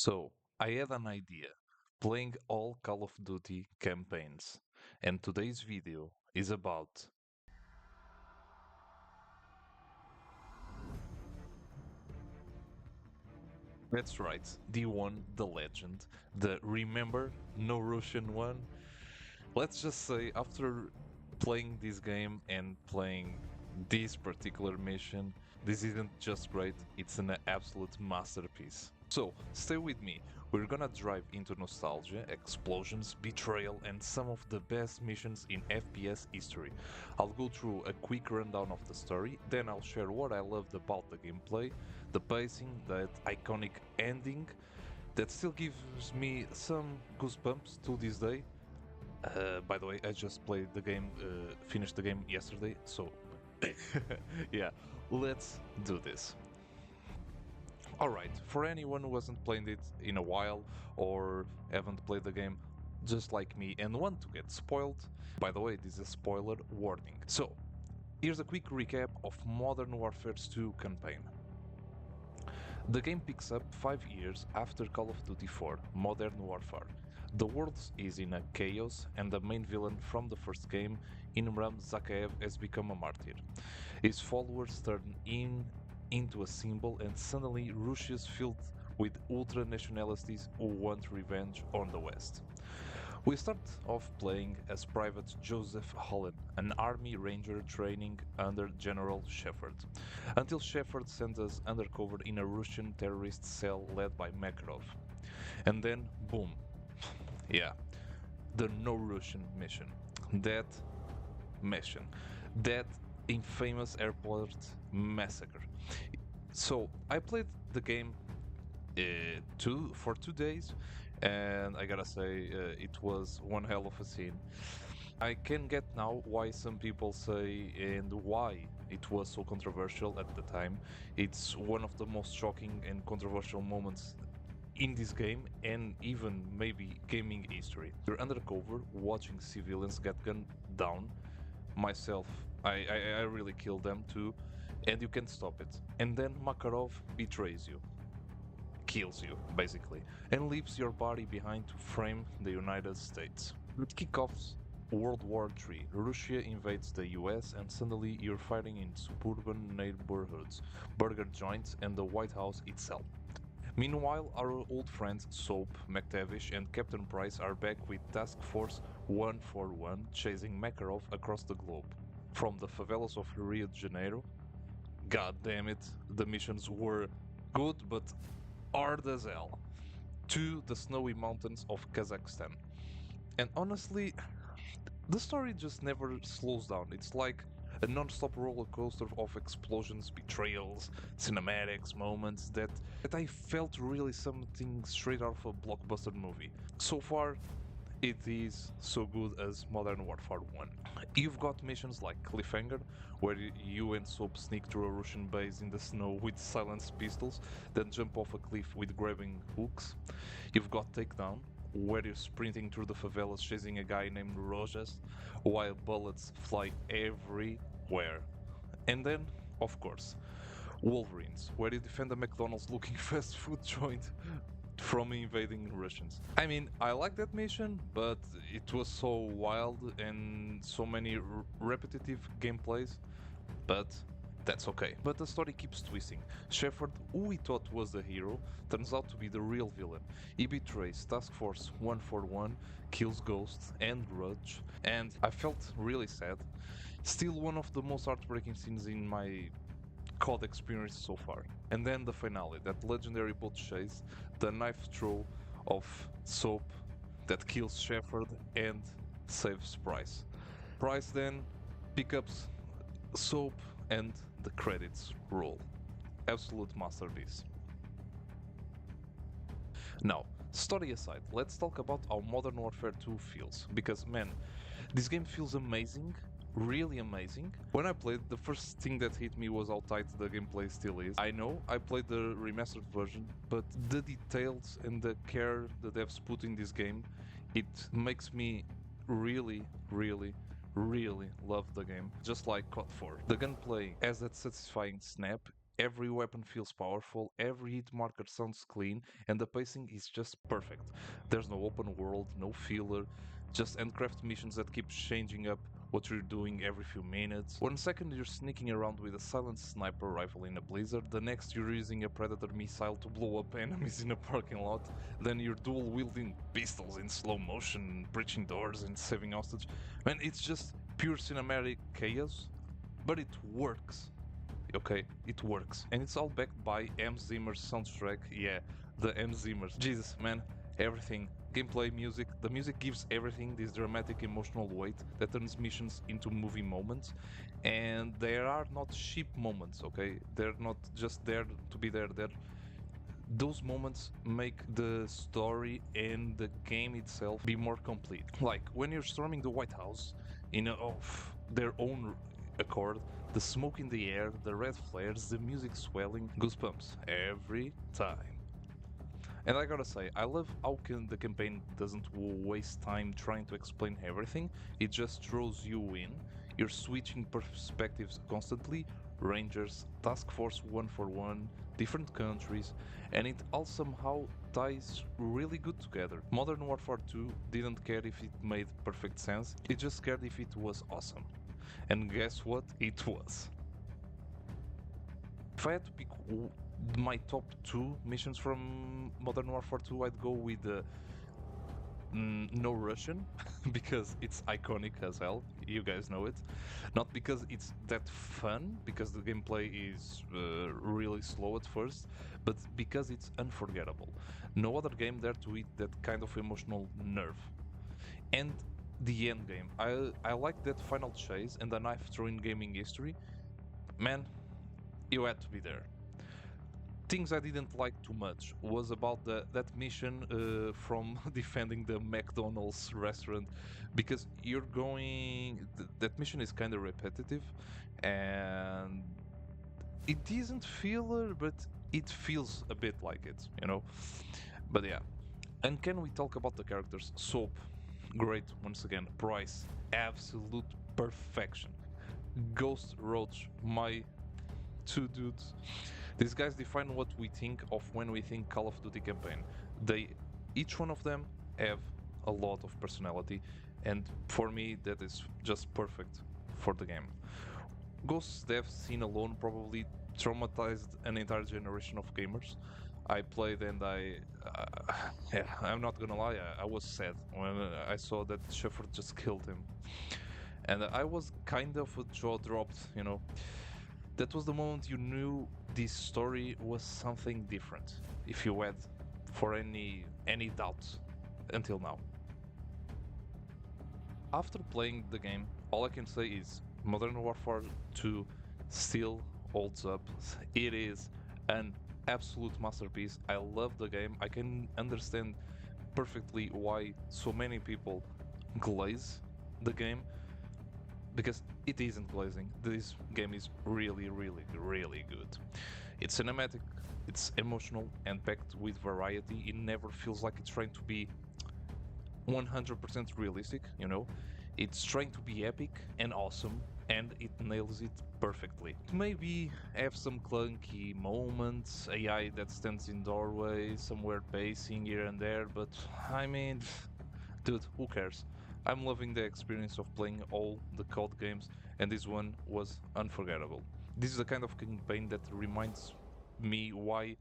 So, I had an idea, playing all Call of Duty campaigns, and today's video is about. That's right, the one, the legend, the remember no Russian one. Let's just say, after playing this game and playing this particular mission, this isn't just great, it's an absolute masterpiece. So, stay with me. We're gonna drive into nostalgia, explosions, betrayal, and some of the best missions in FPS history. I'll go through a quick rundown of the story, then I'll share what I loved about the gameplay, the pacing, that iconic ending that still gives me some goosebumps to this day. By the way, I just played the game, finished the game yesterday, so yeah, let's do this. Alright, for anyone who hasn't played it in a while or haven't played the game just like me and want to get spoiled, by the way, this is a spoiler warning. So, here's a quick recap of Modern Warfare 2 campaign. The game picks up 5 years after Call of Duty 4 Modern Warfare. The world is in a chaos, and the main villain from the first game, Imran Zakhaev, has become a martyr. His followers turn him into a symbol, and suddenly Russia is filled with ultra nationalists who want revenge on the West. We start off playing as Private Joseph Holland, an army ranger training under General Shepard, until Shepard sends us undercover in a Russian terrorist cell led by Makarov. And then, boom. Yeah, the No Russian mission. That mission. That infamous airport massacre. So, I played the game for 2 days, and I gotta say, it was one hell of a scene. I can get now why some people say and why it was so controversial at the time. It's one of the most shocking and controversial moments in this game and even maybe gaming history. You're undercover watching civilians get gunned down. Myself, I really killed them too, and you can't stop it. And then Makarov betrays you, kills you, basically, and leaves your body behind to frame the United States. It kickoffs World War III. Russia invades the US, and suddenly you're fighting in suburban neighborhoods, burger joints, and the White House itself. Meanwhile, our old friends Soap, McTavish, and Captain Price are back with Task Force 141 chasing Makarov across the globe. From the favelas of Rio de Janeiro, god damn it, the missions were good but hard as hell, to the snowy mountains of Kazakhstan. And honestly, the story just never slows down. It's like a non-stop roller coaster of explosions, betrayals, cinematics, moments that I felt really something straight out of a blockbuster movie. So far, it is so good as Modern Warfare 1. You've got missions like Cliffhanger, where you and Soap sneak through a Russian base in the snow with silenced pistols, then jump off a cliff with grabbing hooks. You've got Takedown, where you're sprinting through the favelas chasing a guy named Rojas, while bullets fly everywhere. And then, of course, Wolverines, where you defend a McDonald's looking fast food joint from invading Russians. I mean, I like that mission, but it was so wild and so many repetitive gameplays, but that's okay. But the story keeps twisting. Shepard, who we thought was the hero, turns out to be the real villain. He betrays Task Force 141, kills Ghost and Grudge, and I felt really sad. Still one of the most heartbreaking scenes in my COD experience so far. And then the finale, that legendary boat chase, the knife throw of Soap that kills Shepard and saves Price. Price then picks up Soap and the credits roll. Absolute masterpiece. Now, story aside, let's talk about how Modern Warfare 2 feels. Because man, this game feels amazing, really amazing. When I played, the first thing that hit me was how tight the gameplay still is. I know I played the remastered version, but the details and the care the devs put in this game, it makes me really, really, really love the game. Just like COD 4. The gunplay has that satisfying snap Every weapon feels powerful, every hit marker sounds clean, and the pacing is just perfect. There's no open world, no filler, just handcraft missions that keep changing up what you're doing every few minutes. 1 second you're sneaking around with a silent sniper rifle in a blizzard, the next you're using a predator missile to blow up enemies in a parking lot, then you're dual wielding pistols in slow motion, breaching doors and saving hostage. Man, it's just pure cinematic chaos, but it works. Okay, it works. And it's all backed by M. Zimmer's soundtrack. Yeah, the M. Zimmer's. Jesus, man, everything. Gameplay, music. The music gives everything this dramatic emotional weight that turns missions into movie moments. And there are not cheap moments, okay? They're not just there to be there. Those moments make the story and the game itself be more complete. Like when you're storming the White House of their own accord, the smoke in the air, the red flares, the music swelling, goosebumps every time. And I gotta say, I love how the campaign doesn't waste time trying to explain everything, it just throws you in. You're switching perspectives constantly, Rangers, Task Force 141, different countries, and it all somehow ties really good together. Modern Warfare 2 didn't care if it made perfect sense, it just cared if it was awesome. And guess what? It was. If I had to pick my top two missions from Modern Warfare 2, I'd go with No Russian, because it's iconic as hell. You guys know it. Not because it's that fun, because the gameplay is really slow at first, but because it's unforgettable. No other game dare to hit that kind of emotional nerve. And the end game. I like that final chase and the knife throw in gaming history. Man, you had to be there. Things I didn't like too much was about that mission from defending the McDonald's restaurant, because that mission is kind of repetitive, and it isn't filler, but it feels a bit like it. But yeah. And can we talk about the characters? Soap, great once again. Price, absolute perfection. Ghost Roach, my two dudes. These guys define what we think of when we think Call of Duty campaign. Each one of them have a lot of personality, and for me that is just perfect for the game. Ghost's death scene alone probably traumatized an entire generation of gamers. I played and yeah, I'm not gonna lie, I was sad when I saw that Shepard just killed him. And I was kind of jaw dropped. That was the moment you knew this story was something different, if you had for any doubts until now. After playing the game, all I can say is Modern Warfare 2 still holds up. It is an absolute masterpiece. I love the game. I can understand perfectly why so many people glaze the game, because it isn't glazing. This game is really, really, really good. It's cinematic, it's emotional, and packed with variety. It never feels like it's trying to be 100% realistic. It's trying to be epic and awesome, and it nails it perfectly. Maybe have some clunky moments, AI that stands in doorways, somewhere pacing here and there, but I mean, dude, who cares? I'm loving the experience of playing all the COD games, and this one was unforgettable. This is the kind of campaign that reminds me why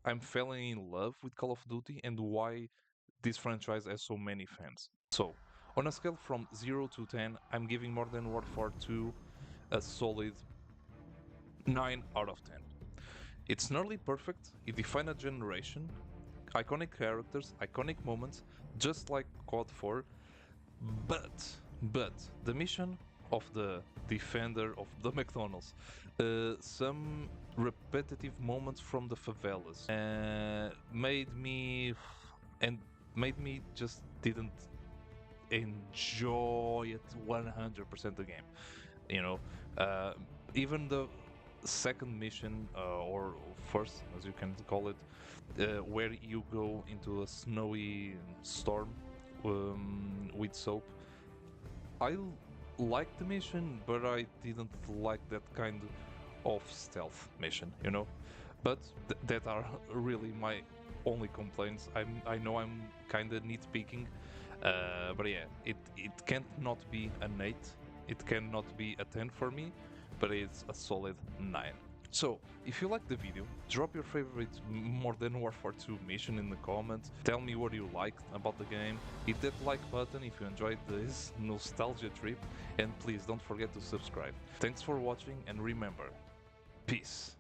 I'm falling in love with Call of Duty and why this franchise has so many fans. So, on a scale from 0 to 10, I'm giving Modern Warfare 2 a solid 9 out of 10. It's nearly perfect, it defined a generation, iconic characters, iconic moments, just like COD 4, but the mission of the defender of the McDonald's, some repetitive moments from the favelas, made me just didn't enjoy it 100% the game. You know, even the second mission, or first, as you can call it, where you go into a snowy storm with soap. I liked the mission, but I didn't like that kind of stealth mission, you know. But that are really my only complaints. I know I'm kind of nitpicking, but yeah, it can't not be an 8. It cannot be a 10 for me, but it's a solid 9. So, if you like the video, drop your favorite Modern Warfare 2 mission in the comments, tell me what you liked about the game, hit that like button if you enjoyed this nostalgia trip, and please don't forget to subscribe. Thanks for watching, and remember, peace!